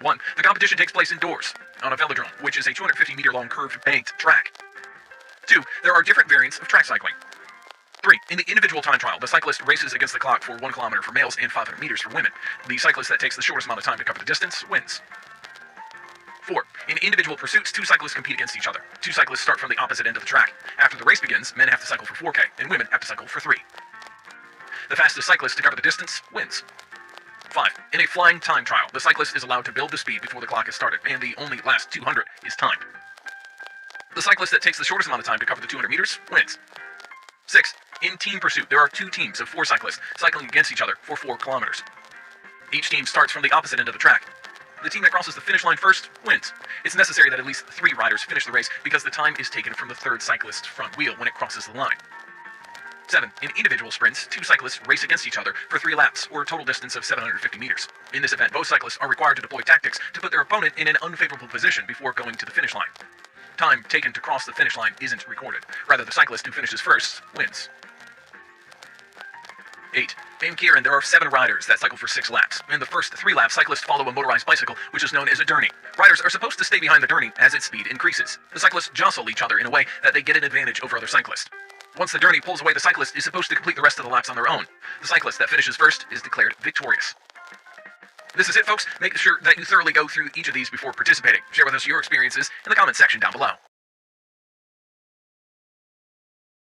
1. The competition takes place indoors, on a velodrome, which is a 250-meter-long curved banked track. 2. There are different variants of track cycling. 3. In the individual time trial, the cyclist races against the clock for 1 kilometer for males and 500 meters for women. The cyclist that takes the shortest amount of time to cover the distance wins. 4. In individual pursuits, 2 cyclists compete against each other. 2 cyclists start from the opposite end of the track. After the race begins, men have to cycle for 4K, and women have to cycle for 3. The fastest cyclist to cover the distance wins. 5. In a flying time trial, the cyclist is allowed to build the speed before the clock is started, and the only last 200 is timed. The cyclist that takes the shortest amount of time to cover the 200 meters wins. 6. In team pursuit, there are 2 teams of 4 cyclists cycling against each other for 4 kilometers. Each team starts from the opposite end of the track. The team that crosses the finish line first wins. It's necessary that at least 3 riders finish the race because the time is taken from the 3rd cyclist's front wheel when it crosses the line. 7. In individual sprints, 2 cyclists race against each other for 3 laps, or a total distance of 750 meters. In this event, both cyclists are required to deploy tactics to put their opponent in an unfavorable position before going to the finish line. Time taken to cross the finish line isn't recorded. Rather, the cyclist who finishes first wins. 8. In Keirin, there are 7 riders that cycle for 6 laps. In the first 3 laps, cyclists follow a motorized bicycle, which is known as a derny. Riders are supposed to stay behind the derny as its speed increases. The cyclists jostle each other in a way that they get an advantage over other cyclists. Once the derny pulls away, the cyclist is supposed to complete the rest of the laps on their own. The cyclist that finishes first is declared victorious. This is it, folks. Make sure that you thoroughly go through each of these before participating. Share with us your experiences in the comment section down below.